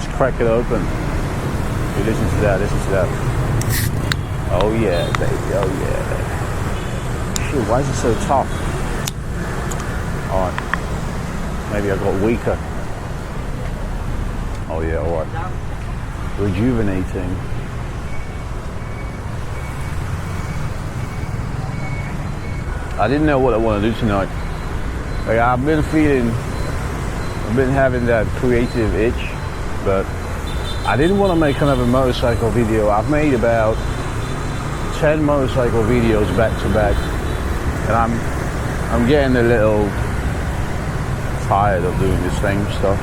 Let's crack it open. You listen to that, listen to that. Oh yeah, baby, oh yeah. Shit, why is it so tough? Alright. Maybe I got weaker. Oh yeah, alright. Rejuvenating. I didn't know what I want to do tonight. Like I've been having that creative itch, but I didn't want to make another motorcycle video. I've made about 10 motorcycle videos back to back, and I'm getting a little tired of doing the same stuff.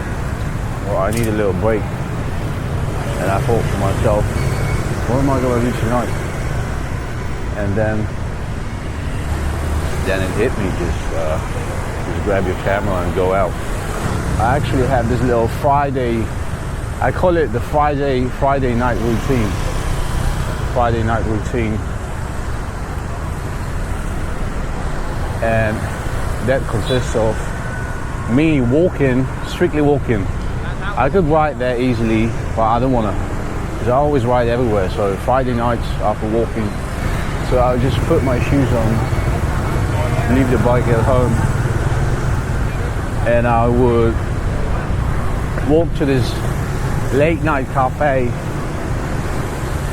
Well, I need a little break. And I thought to myself, what am I going to do tonight? And then it hit me, just grab your camera and go out. I actually have this little Friday, I call it the Friday night routine. Friday night routine. And that consists of me walking, strictly walking. I could ride there easily, but I don't want to, because I always ride everywhere. So Friday nights after walking, so I would just put my shoes on, leave the bike at home, and I would walk to this late night cafe.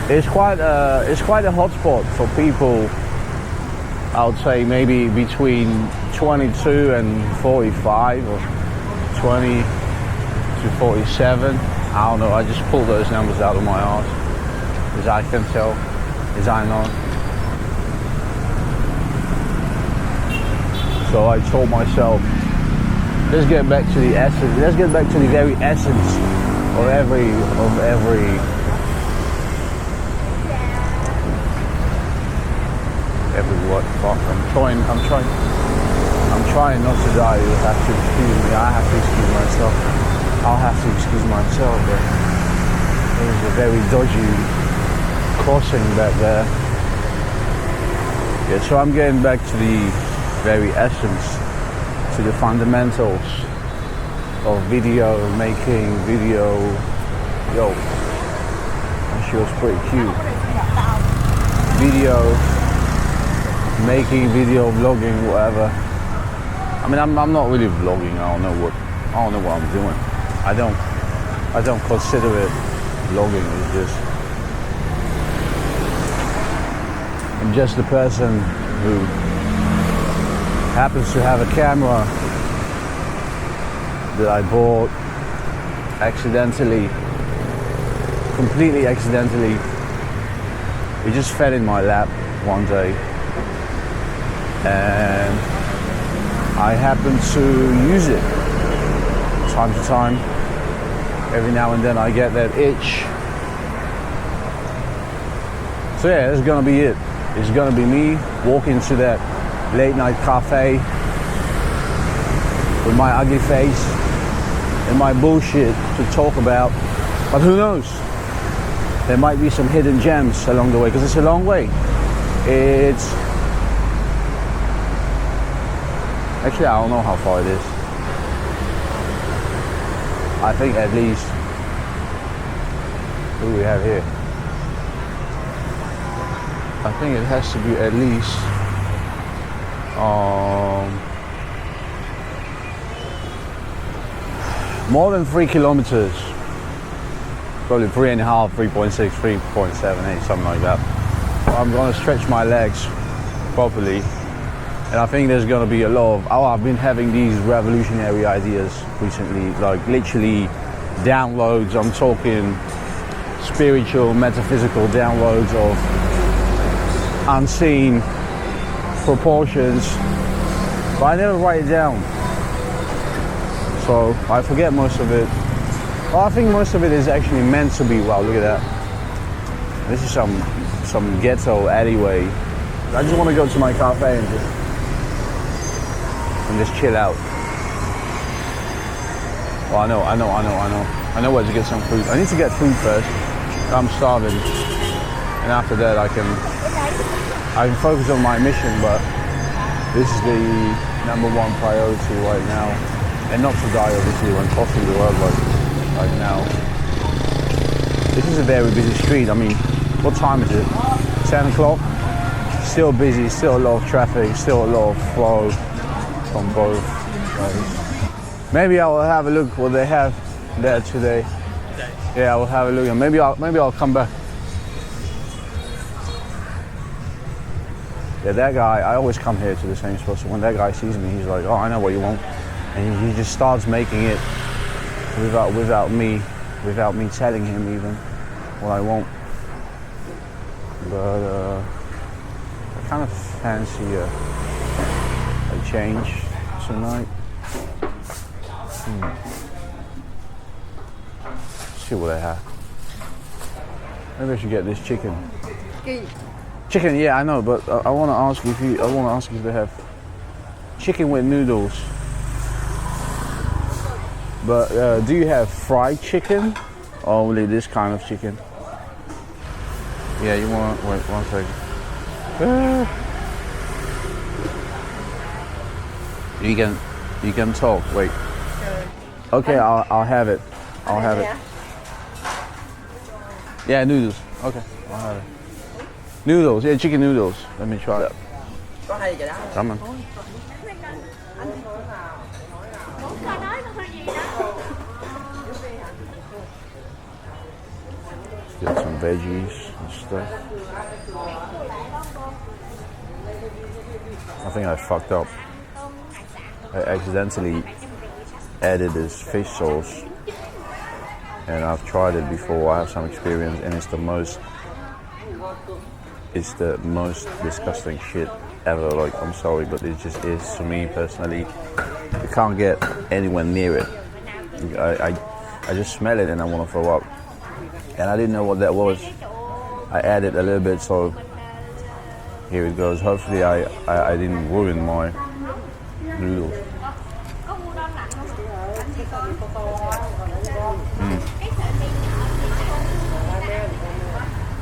It's quite a hot spot for people. I would say maybe between 22 and 45, or 20 to 47. I don't know, I just pulled those numbers out of my arse, as I can tell, as I know. So I told myself, let's get back to the essence, let's get back to the very essence of every what, fuck, I'm trying not to die. You have to excuse me, I have to excuse myself. I'll have to excuse myself, but there's a very dodgy crossing back there. Yeah, so I'm getting back to the very essence, to the fundamentals of video making, Yo, that shit was pretty cute. Video making, video vlogging, whatever. I mean, I'm not really vlogging. I don't know what I'm doing. I don't consider it vlogging. It's just, I'm just the person who happens to have a camera that I bought accidentally, completely accidentally. It just fell in my lap one day, and I happen to use it time to time. Every now and then I get that itch. So yeah, that's gonna be it. It's gonna be me walking to that late night cafe with my ugly face and my bullshit to talk about. But who knows? There might be some hidden gems along the way, because it's a long way. It's actually, I don't know how far it is. I think at least, what do we have here? I think it has to be at least more than 3 kilometers. Probably 3.5, 3.6, 3.78, something like that. I'm gonna stretch my legs properly. And I think there's gonna be a lot of, I've been having these revolutionary ideas recently, like literally downloads. I'm talking spiritual, metaphysical downloads of unseen proportions, but I never write it down. So I forget most of it. Well, I think most of it is actually meant to be. Wow, look at that. This is some ghetto alleyway. I just want to go to my cafe and just chill out. Oh, I know where to get some food. I need to get food first. I'm starving, and after that I can focus on my mission. But this is the #1 priority right now, and not to die obviously when crossing the road right now. This is a very busy street. I mean, what time is it? 10 o'clock? Still busy, still a lot of traffic, still a lot of flow from both ways. Maybe I will have a look what they have there today. Yeah, I will have a look, and maybe I'll come back. Yeah, that guy, I always come here to the same spot, so when that guy sees me, he's like, oh, I know what you want. And he just starts making it without me telling him even what I want. But I kind of fancy a change tonight. See what I have. Maybe I should get this chicken. Chicken, yeah, I know, but I want to ask if they have chicken with noodles. But do you have fried chicken, or only this kind of chicken? Yeah, you want? Wait, 1 second. You can talk. Wait. Okay, I'll have it. I'll have it. Yeah, noodles. Okay, I'll have it. Noodles, yeah, chicken noodles. Let me try it. Come on. Get some veggies and stuff. I think I fucked up. I accidentally added this fish sauce, and I've tried it before. I have some experience, and it's the most disgusting shit ever. Like, I'm sorry, but it just is to me personally. You can't get anywhere near it. I just smell it and I want to throw up. And I didn't know what that was. I added a little bit, so here it goes. Hopefully I didn't ruin my noodles.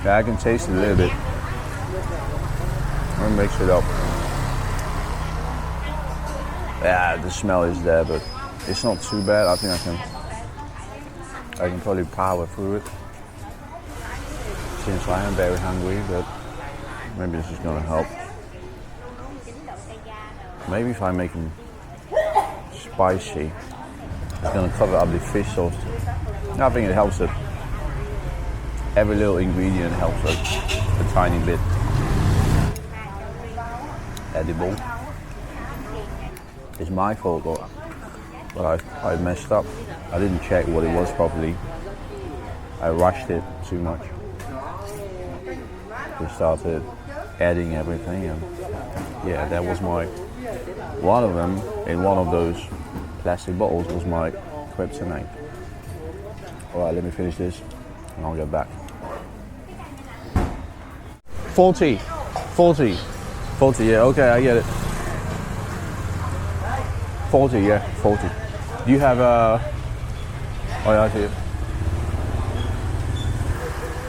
Yeah, I can taste it a little bit. I'm gonna mix it up. Yeah, the smell is there, but it's not too bad. I think I can probably power through it. Since I am very hungry, but maybe this is gonna help. Maybe if I make them spicy, it's gonna cover up the fish sauce. I think it helps it. Every little ingredient helps it a tiny bit. Edible. It's my fault, but I messed up. I didn't check what it was properly. I rushed it too much. We started adding everything, and yeah, that was one of them in one of those plastic bottles was my kryptonite. Alright, let me finish this and I'll get back. 40, yeah, okay, I get it. 40, yeah, 40. Do you have oh yeah, I see it.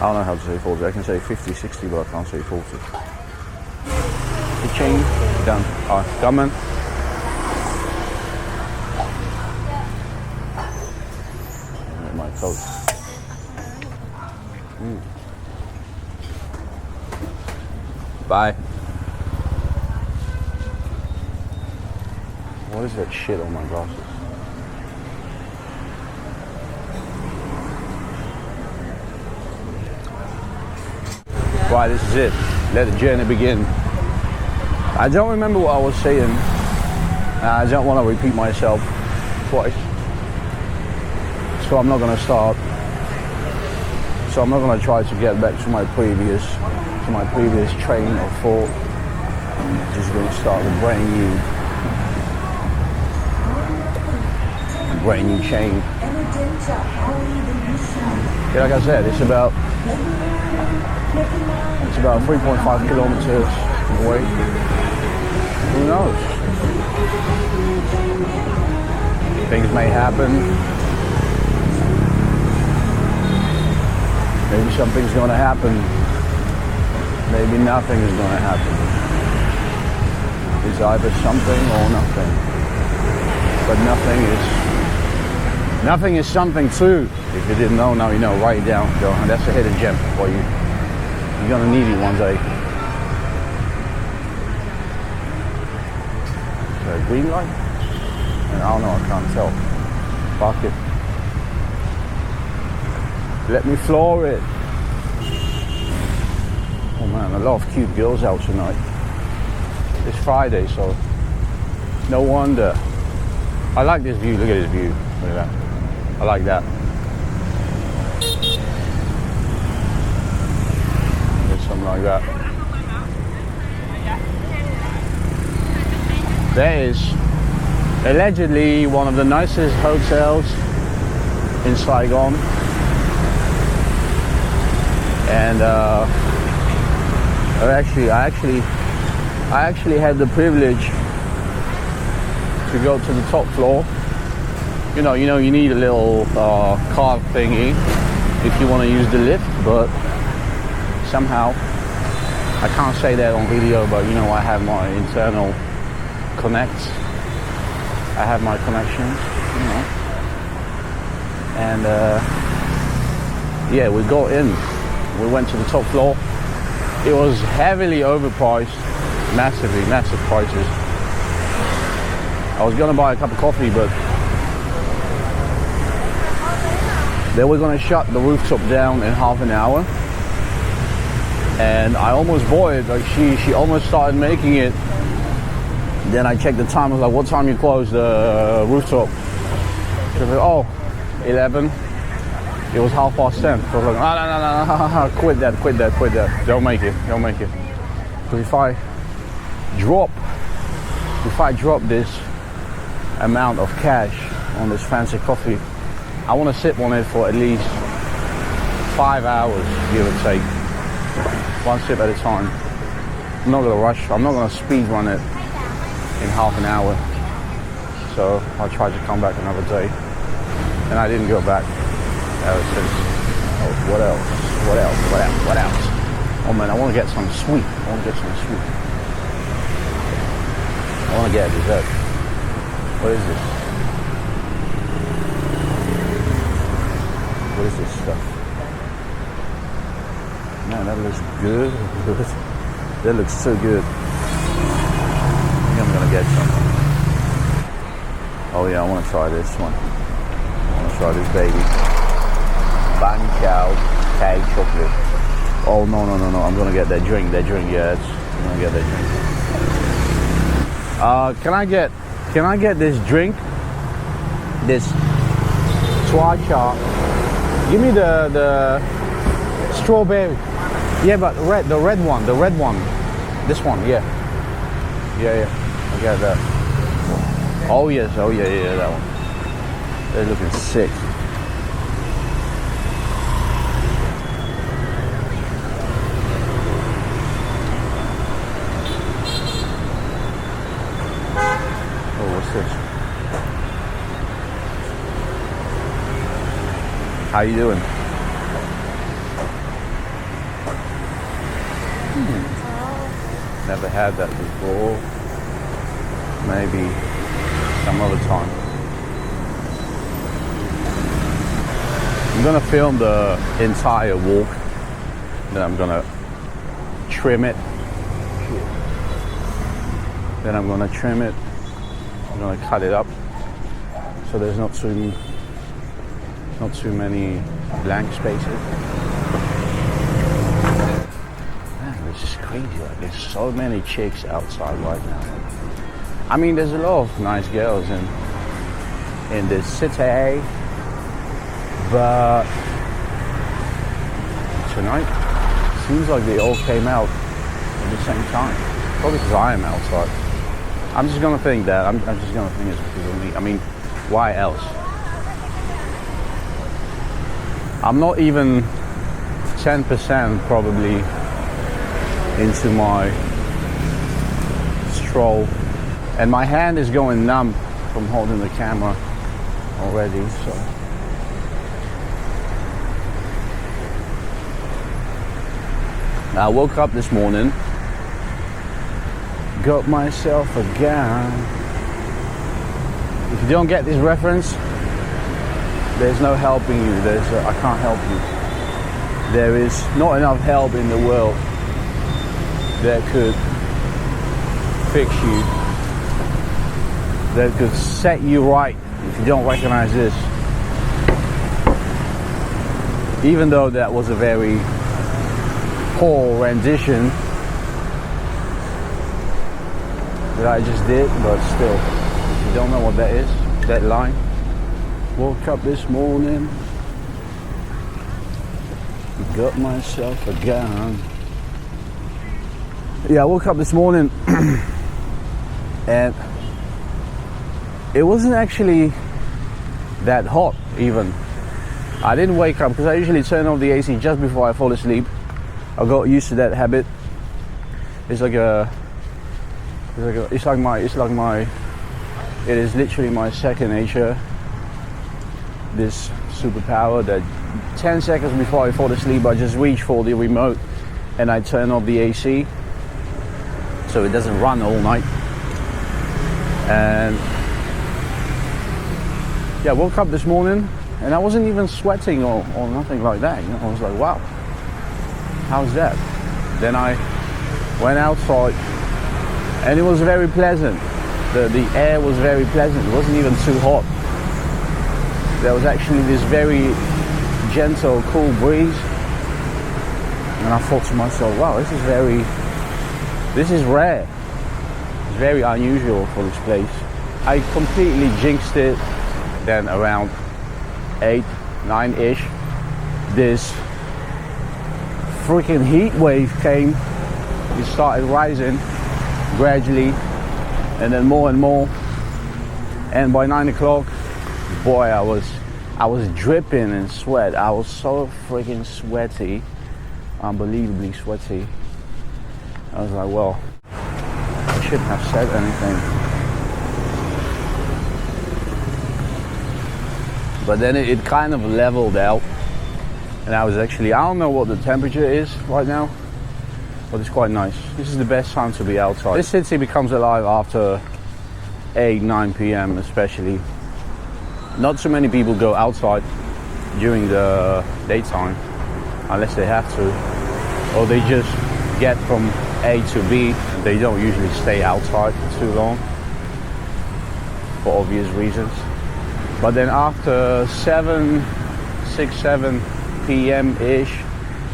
I don't know how to say 40. I can say 50, 60, but I can't say 40. The chain done. Alright, come on. Get my coat. Bye. What is that shit on my glasses? Right, this is it. Let the journey begin. I don't remember what I was saying. I don't want to repeat myself twice. So I'm not going to start. So I'm not going to try to get back to my previous train of thought. I'm just going to start a brand new chain. Yeah, like I said, it's about 3.5 kilometers away. Who knows? Things may happen. Maybe something's going to happen. Maybe nothing is going to happen. It's either something or nothing. But nothing is something too. If you didn't know, now you know. Write it down. Go. And that's a hidden gem for you. You're gonna need it one day. Is that a green light? And I don't know. I can't tell. Fuck it. Let me floor it. Oh man, a lot of cute girls out tonight. It's Friday, so no wonder. I like this view. Look at this view. Look at that. I like that. There's something like that. There is allegedly one of the nicest hotels in Saigon, and I actually had the privilege to go to the top floor. You need a little car thingy if you want to use the lift, but somehow I can't say that on video. But I have my internal connects. I have my connections, and yeah, we got in. We went to the top floor. It was heavily overpriced, massive prices. I was gonna buy a cup of coffee, but they were gonna shut the rooftop down in half an hour, and I almost bought it. Like she almost started making it. Then I checked the time. I was like, "What time you close the rooftop?" She was like, "Oh, 11." It was 10:30. So I was like, no, quit that. Don't make it. Because if I drop this amount of cash on this fancy coffee, I want to sip on it for at least 5 hours, give or take. One sip at a time. I'm not going to rush. I'm not going to speed run it in half an hour. So I tried to come back another day, and I didn't go back. What else? Oh man, I want to get some sweet. I want to get a dessert. What is this? What is this stuff? Man, that looks good. That looks so good. I think I'm gonna get some. Oh yeah, I want to try this one. I want to try this baby. Bang Chow Thai chocolate. Oh no, I'm gonna get that drink, yes. I'm gonna get that drink. Can I get this drink? This Twa Cha. Give me the strawberry. Yeah, but the red one. This one, yeah. I got that. Oh yes, yeah, that one. They're looking sick. How you doing? Never had that before. Maybe some other time. I'm gonna film the entire walk. Then I'm gonna trim it. I'm gonna cut it up so there's not too many blank spaces. Man, this is crazy. Like, there's so many chicks outside right now. I mean, there's a lot of nice girls in this city, but tonight seems like they all came out at the same time. Probably because I am outside. I'm just gonna think that. I'm just gonna think it's because of me. I mean, why else? I'm not even 10% probably into my stroll, and my hand is going numb from holding the camera already. So I woke up this morning, got myself a gown. If you don't get this reference, There's no helping you. I can't help you. There is not enough help in the world that could fix you, that could set you right if you don't recognize this. Even though that was a very poor rendition that I just did, but still, if you don't know what that is, that line. Woke up this morning, got myself a gun. Yeah, I woke up this morning and it wasn't actually that hot even. I didn't wake up because I usually turn off the AC just before I fall asleep. I got used to that habit. It is literally my second nature. This superpower that 10 seconds before I fall asleep, I just reach for the remote and I turn off the AC so it doesn't run all night. And yeah, I woke up this morning and I wasn't even sweating or nothing like that. You know, I was like, wow, how's that? Then I went outside and it was very pleasant. The air was very pleasant. It wasn't even too hot. There was actually this very gentle, cool breeze. And I thought to myself, wow, this is rare. It's very unusual for this place. I completely jinxed it. Then around 8, 9-ish, this freaking heat wave came. It started rising gradually and then more and more. And by 9 o'clock, boy, I was dripping in sweat. I was so freaking sweaty, unbelievably sweaty. I was like, well, I shouldn't have said anything. But then it kind of leveled out. And I don't know what the temperature is right now, but it's quite nice. This is the best time to be outside. This city becomes alive after 8, 9 p.m. especially. Not so many people go outside during the daytime unless they have to, or they just get from A to B and they don't usually stay outside for too long for obvious reasons. But then after 6, 7 p.m. ish,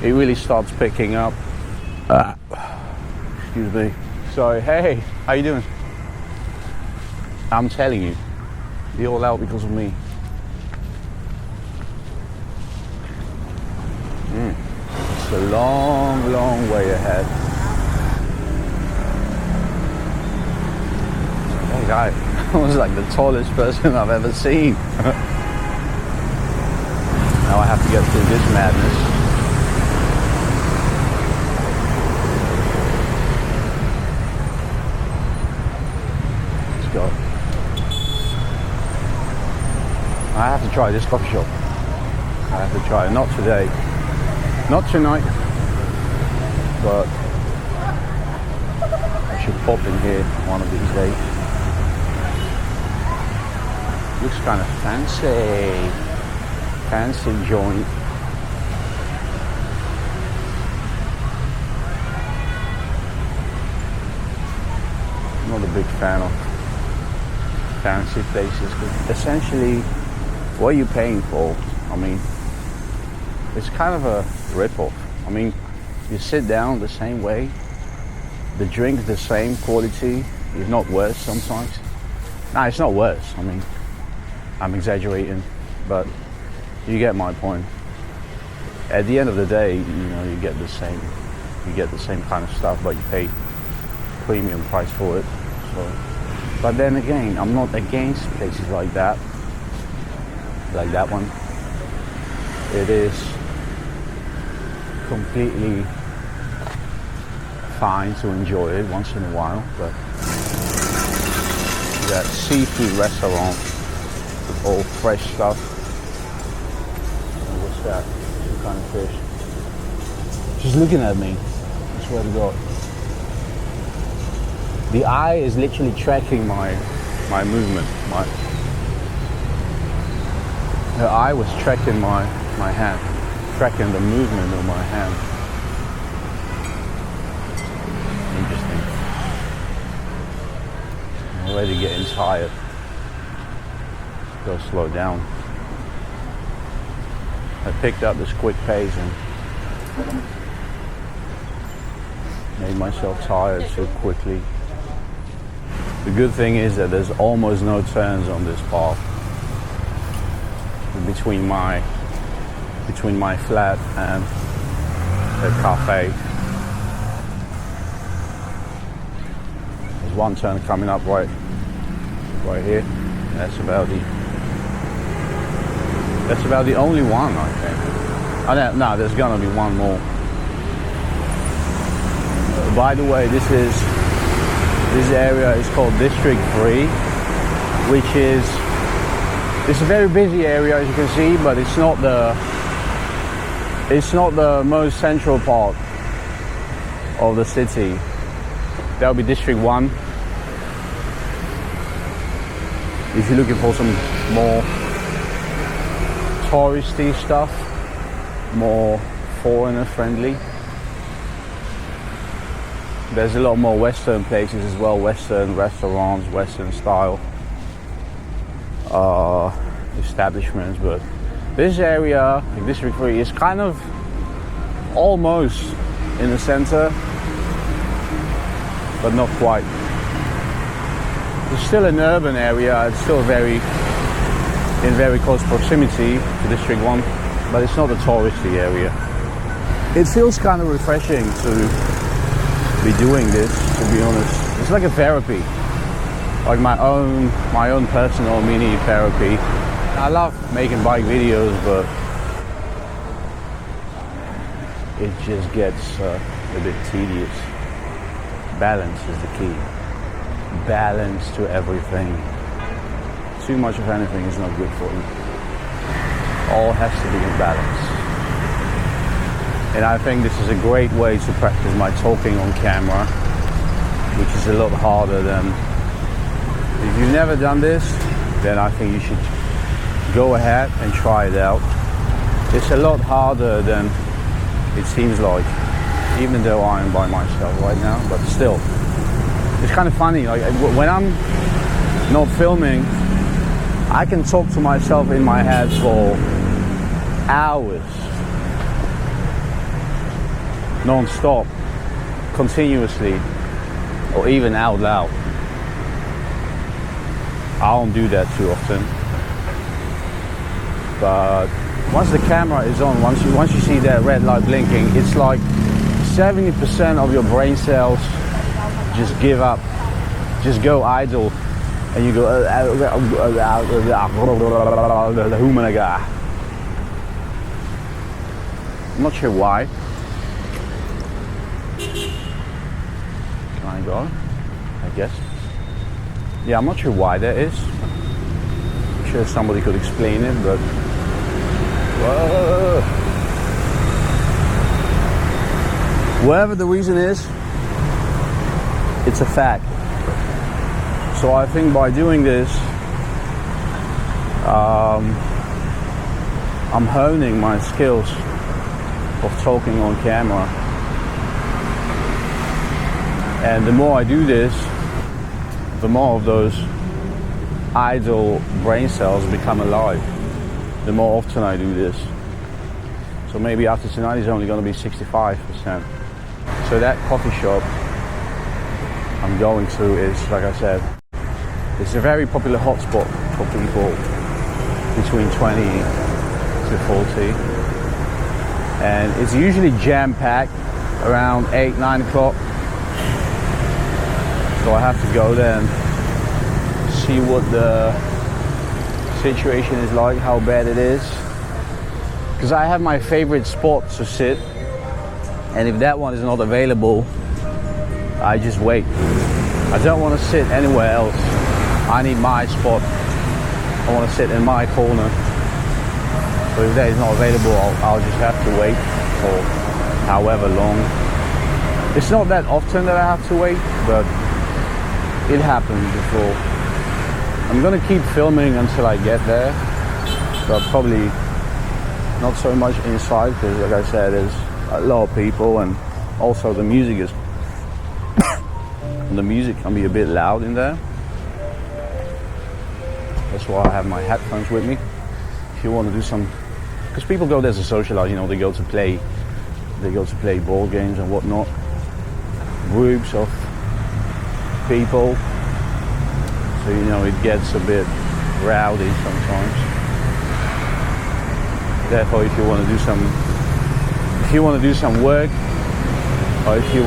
it really starts picking up. Excuse me. Sorry. Hey, how you doing? I'm telling you, you're all out because of me. It's a long, long way ahead. That guy was like the tallest person I've ever seen. Now I have to get through this madness. Let's go. I have to try this coffee shop. I have to try it. Not today. Not tonight. But I should pop in here one of these days. Looks kind of fancy. Fancy joint. I'm not a big fan of fancy places, but essentially what are you paying for? I mean, it's kind of a rip-off. I mean, you sit down the same way, the drink the same quality, if not worse sometimes. Nah, it's not worse. I mean, I'm exaggerating, but you get my point. At the end of the day, you know, you get the same kind of stuff, but you pay premium price for it. So, but then again, I'm not against places like that one. It is completely fine to enjoy it once in a while, but that seafood restaurant with all fresh stuff. What's that? Some kind of fish. She's looking at me. I swear to God. The eye is literally tracking my movement. her eye was tracking my hand, tracking the movement of my hand. Interesting. I'm already getting tired. Go slow down. I picked up this quick pace and made myself tired so quickly. The good thing is that there's almost no turns on this path. Between my flat and the cafe. There's one turn coming up right here. That's about the only one, I think. Oh, no, there's gonna be one more. By the way, this area is called District 3, which is it's a very busy area, as you can see, but it's not the most central part of the city. That'll be District 1. If you're looking for some more touristy stuff, more foreigner friendly. There's a lot more Western places as well, Western restaurants, Western style establishments, but this area, like District 3, is kind of almost in the center, but not quite. It's still an urban area, it's still in very close proximity to District 1, but it's not a touristy area. It feels kind of refreshing to be doing this, to be honest. It's like a therapy, like my own personal mini therapy. I love making bike videos, but it just gets a bit tedious. Balance is the key. Balance to everything. Too much of anything is not good for you. All has to be in balance. And I think this is a great way to practice my talking on camera, which is a lot harder than... If you've never done this, then I think you should go ahead and try it out. It's a lot harder than it seems like, even though I'm by myself right now, but still. It's kind of funny, like when I'm not filming, I can talk to myself in my head for hours. Non-stop, continuously, or even out loud. I don't do that too often. But once the camera is on, once you see that red light blinking, it's like 70% of your brain cells just give up, just go idle, and you go I'm not sure why. Can I go? I guess. Yeah, I'm not sure why that is. I'm sure somebody could explain it, but whoa. Whatever the reason is, it's a fact. So I think by doing this, I'm honing my skills of talking on camera. And the more I do this, the more of those idle brain cells become alive. The more often I do this. So maybe after tonight it's only going to be 65%. So that coffee shop I'm going to is, like I said, it's a very popular hotspot for people between 20 to 40. And it's usually jam-packed around 8, 9 o'clock. So I have to go there and see what the situation is like, how bad it is. Because I have my favorite spot to sit, and if that one is not available, I just wait. I don't want to sit anywhere else. I need my spot. I want to sit in my corner. So if that is not available, I'll just have to wait for however long. It's not that often that I have to wait, but it happened before. I'm gonna keep filming until I get there. but probably not so much inside because, like I said, there's a lot of people, and also the music is the music can be a bit loud in there. That's why I have my headphones with me. If you want to do some, because people go there to socialize, you know, they go to play board games and whatnot. Groups of people, so you know it gets a bit rowdy sometimes. Therefore, if you want to do some work, or if you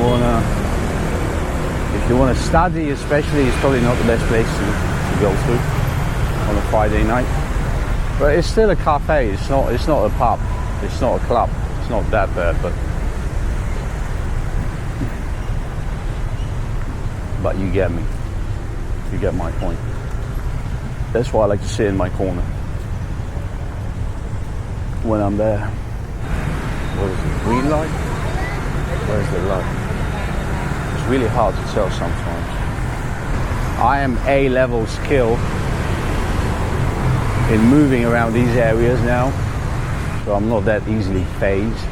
want to study, especially, it's probably not the best place to go to on a Friday night. But it's still a cafe. It's not a pub. It's not a club. It's not that bad, but you get me. You get my point. That's why I like to sit in my corner when I'm there. What is it? Green light? Where's the light? It's really hard to tell sometimes. I am A-level skilled in moving around these areas now, so I'm not that easily fazed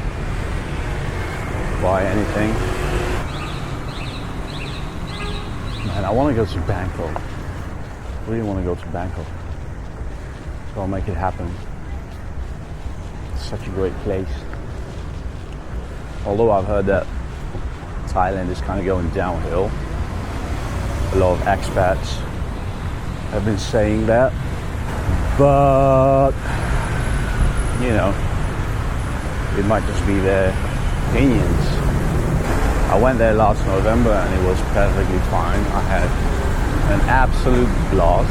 by anything. Man, I want to go to Bangkok. I really want to go to Bangkok. So I'll make it happen. It's such a great place. Although I've heard that Thailand is kind of going downhill. A lot of expats have been saying that. But, you know, it might just be their opinions. I went there last November and it was perfectly fine. I had an absolute blast.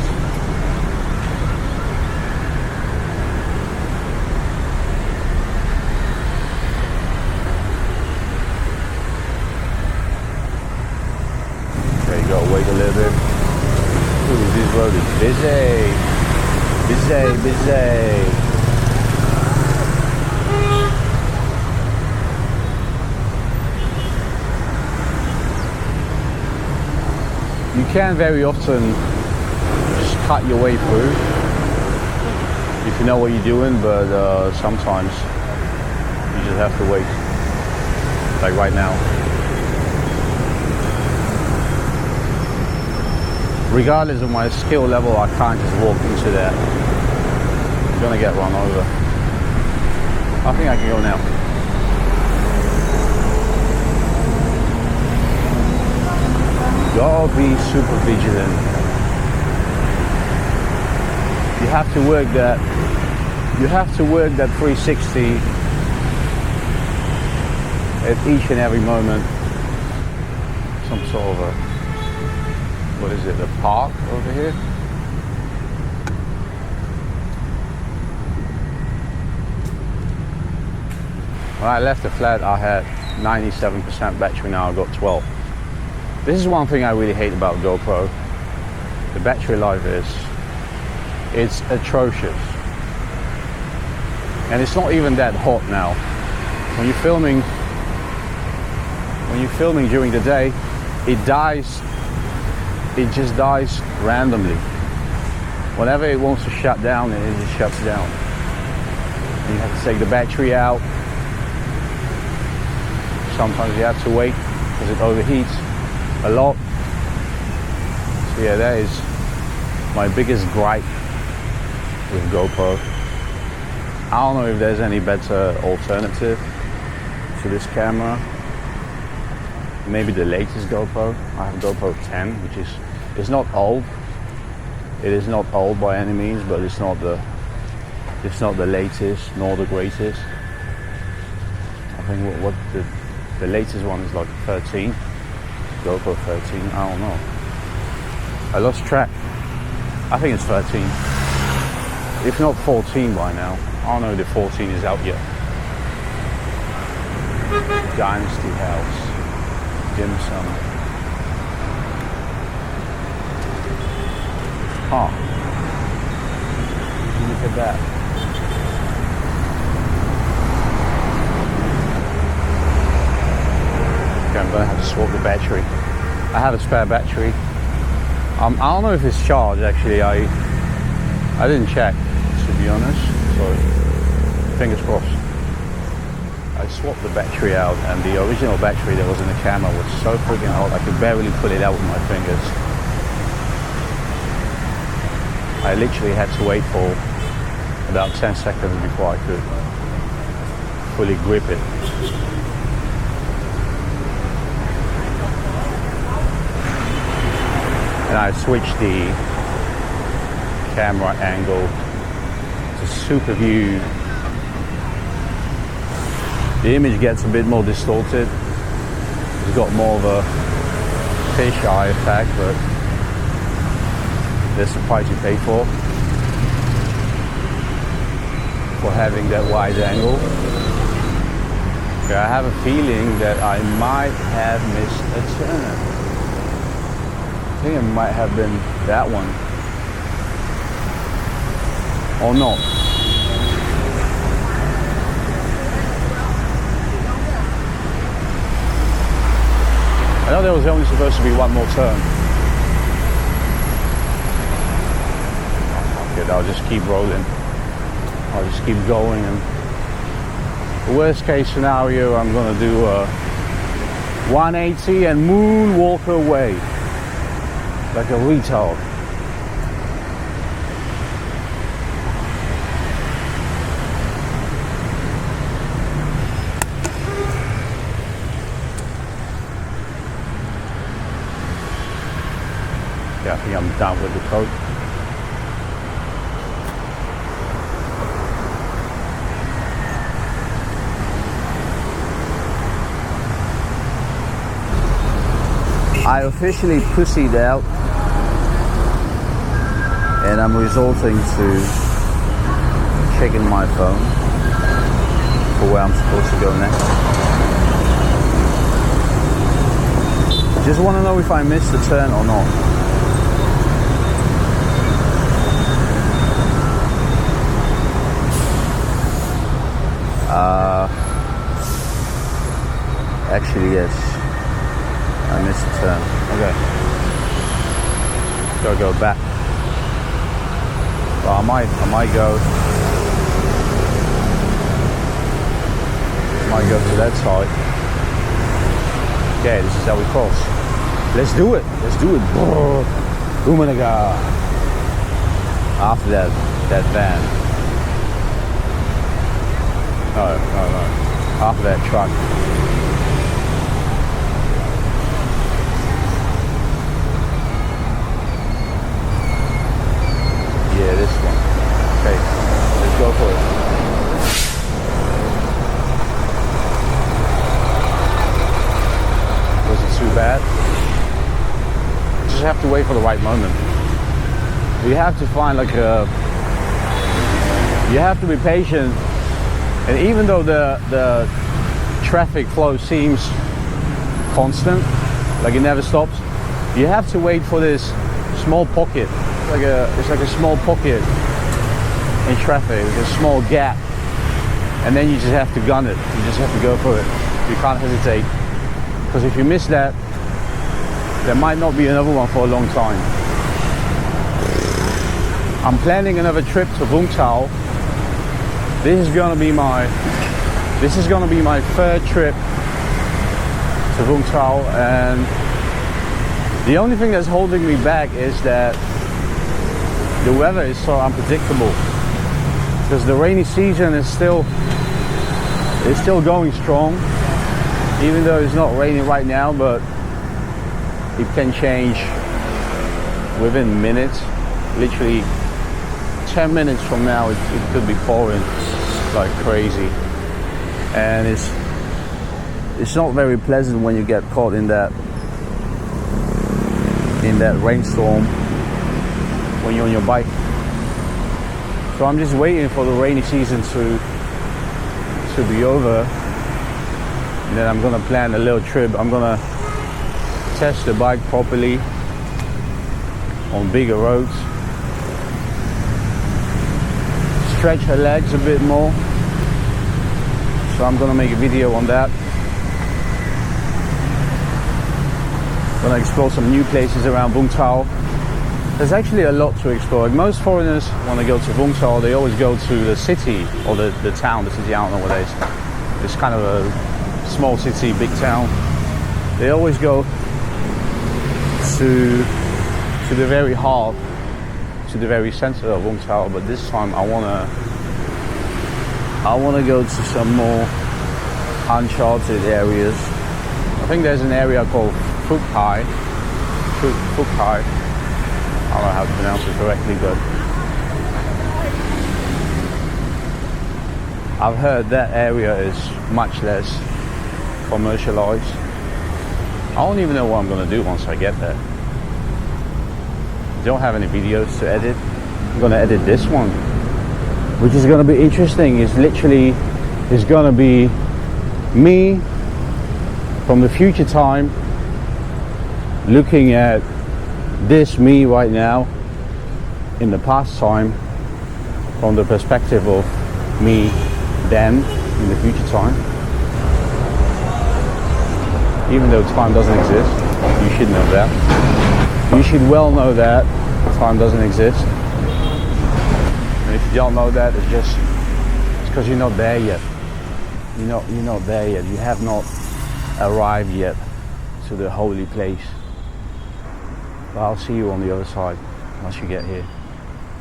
There you go, wait a little bit. Ooh, this road is busy. Busy. You can very often just cut your way through if you know what you're doing, but sometimes you just have to wait, like right now. Regardless of my skill level, I can't just walk into that. I'm gonna get run over. I think I can go now. Gotta be super vigilant. You have to work that 360 at each and every moment. Some sort of a, what is it, a park over here? When I left the flat, I had 97% battery, now I've got 12. This is one thing I really hate about GoPro. The battery life it's atrocious. And it's not even that hot now. When you're filming during the day, it just dies randomly. Whenever it wants to shut down, it just shuts down. And you have to take the battery out. Sometimes you have to wait because it overheats a lot. So yeah, that is my biggest gripe with GoPro. I don't know if there's any better alternative to this camera. Maybe the latest GoPro. I have GoPro 10, which it's not old. It is not old by any means, but it's not the latest nor the greatest. I think what the latest one is like 13. GoPro 13. I don't know. I lost track. I think it's 13. If not 14 by now. I don't know if the 14 is out yet. Dynasty House. Dim sum. Huh. Look at that. Okay, I'm gonna have to swap the battery. I have a spare battery. I don't know if it's charged actually. I didn't check, to be honest. So so fingers crossed. I swapped the battery out, and the original battery that was in the camera was so freaking hot I could barely pull it out with my fingers. I literally had to wait for about 10 seconds before I could fully grip it. And I switched the camera angle to super view. The image gets a bit more distorted. It's got more of a fisheye effect, but that's the price you pay for having that wide angle. Okay, I have a feeling that I might have missed a turn. I think it might have been that one. Or not. I know there was only supposed to be one more turn. Okay, I'll just keep rolling. I'll just keep going, and the worst case scenario, I'm gonna do a 180 and moonwalk away like a retard. Yeah, I think I'm done with the coat. I officially pussied out, and I'm resorting to checking my phone for where I'm supposed to go next. Just want to know if I missed the turn or not. Actually, yes. I missed the turn. Okay. Gotta go back. Well, I might go to that side. Okay, this is how we cross. Let's do it. Let's do it. Umanaga. After that van. No. After that truck. Yeah, this one. Okay, let's go for it. Wasn't too bad. Just have to wait for the right moment. You have to find like a. You have to be patient, and even though the traffic flow seems constant, like it never stops, you have to wait for this small pocket. It's like a small pocket in traffic, like a small gap, and then you just have to gun it. You just have to go for it. You can't hesitate, because if you miss that, there might not be another one for a long time. I'm planning another trip to Vung Tau. This is gonna be my third trip to Vung Tau, and the only thing that's holding me back is that the weather is so unpredictable, because the rainy season is still going strong, even though it's not raining right now, but it can change within minutes. Literally 10 minutes from now it could be pouring like crazy, and it's not very pleasant when you get caught in that rainstorm when you're on your bike. So I'm just waiting for the rainy season to be over, and then I'm gonna plan a little trip. I'm gonna test the bike properly on bigger roads, stretch her legs a bit more. So I'm gonna make a video on that. Gonna explore some new places around Vung Tau. There's actually a lot to explore. Most foreigners, when they go to Vung Tau, they always go to the city or the town, the city, I don't know what it is. It's kind of a small city, big town. They always go to the very heart, to the very center of Vung Tau, but this time I wanna go to some more uncharted areas. I think there's an area called Phuc Hai. I don't know how to pronounce it correctly, but I've heard that area is much less commercialized. I don't even know what I'm going to do once I get there. I don't have any videos to edit. I'm going to edit this one, which is going to be interesting. It's literally, it's going to be me from the future time looking at this me right now in the past time from the perspective of me then in the future time. Even though time doesn't exist, you should know that. You should well know that time doesn't exist. And if you don't know that, it's because you're not there yet. You're not there yet. You have not arrived yet to the holy place. But I'll see you on the other side once you get here.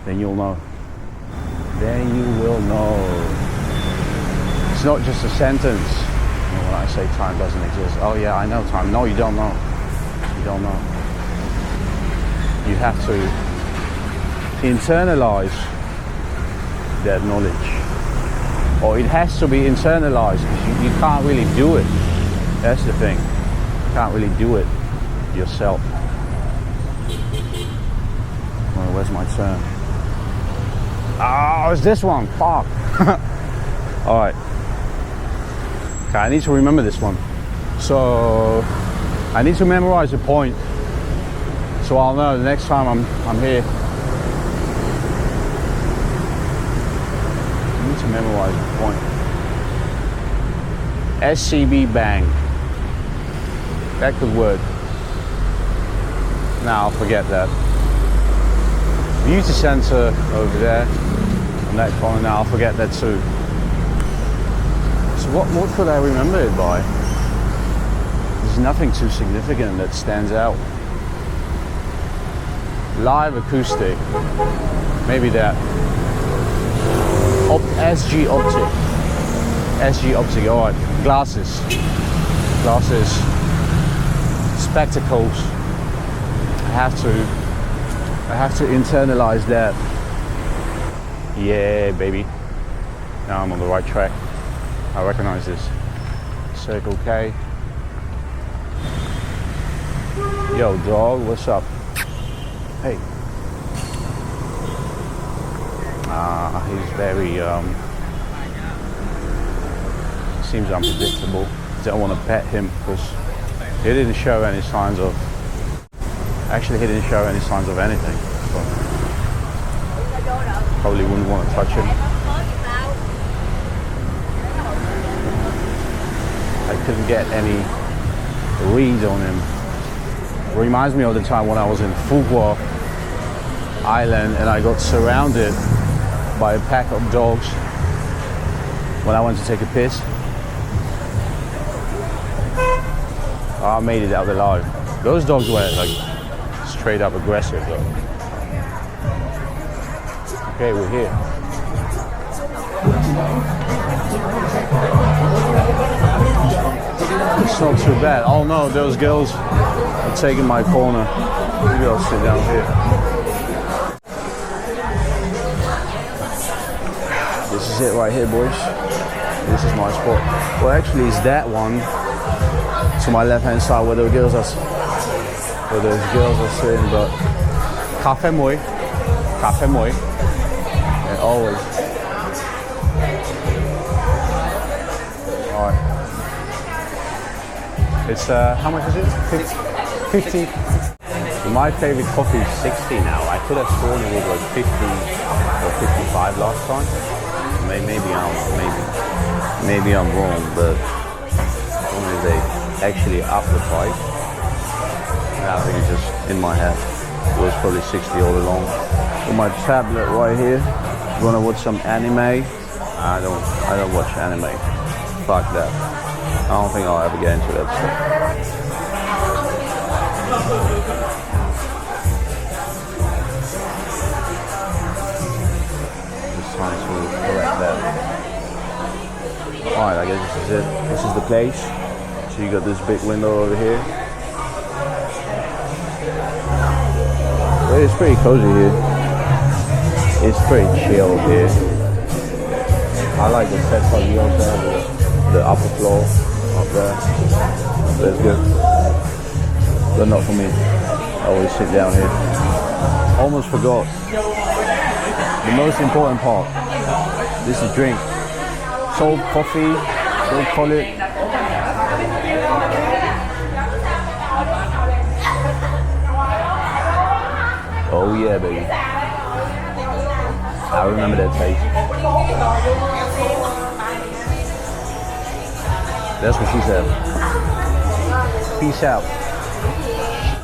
Then you'll know. Then you will know. It's not just a sentence. You know, when I say time doesn't exist. Oh yeah, I know time. No, you don't know. You don't know. You have to internalize that knowledge. Or it has to be internalized because you can't really do it. That's the thing. You can't really do it yourself. Oh, where's my turn? Oh, it's this one. Fuck. Alright. Okay, I need to remember this one. So I need to memorize the point. So I'll know the next time I'm here. I need to memorize the point. SCB Bank. That could work. Now I'll forget that. Beauty center over there on that corner. Now I'll forget that too. So what could I remember it by? There's nothing too significant that stands out. Live acoustic. Maybe that. SG Optic. SG Optic, alright. Glasses. Spectacles. I have to internalize that. Yeah, baby. Now I'm on the right track. I recognize this. Circle K. Yo, dog, what's up? Hey. He's very, seems unpredictable. Don't want to pet him because he didn't show any signs of, actually he didn't show any signs of anything. So probably wouldn't want to touch him. I couldn't get any read on him. Reminds me of the time when I was in Phuc Island and I got surrounded by a pack of dogs when I went to take a piss. I made it out alive. Those dogs were like straight up aggressive though. Okay, we're here. It's not too bad. Oh no, those girls are taking my corner. Maybe I'll sit down here. This is it right here, boys. This is my spot. Well, actually, it's that one to my left-hand side where those girls are sitting. But cafe moi. Yeah, always. All right. It's how much is it? 50. My favorite coffee is 60 now. I could have sworn it was like 50 or 55 last time. Maybe I'm wrong, but only they actually up the price. I think it's just in my head. It was probably 60 all along. Got my tablet right here. Gonna watch some anime. I don't watch anime. Fuck that. I don't think I'll ever get into that stuff. Just trying to correct that. Alright, I guess this is it. This is the place. So you got this big window over here. Well, it's pretty cozy here. It's pretty chill here. I like the setup. You also have the upper floor up there. That's good. But not for me. I always sit down here. Almost forgot. The most important part. This is drink. Salt coffee. They call it. Oh yeah, baby. I remember that taste. That's what she said. Peace out.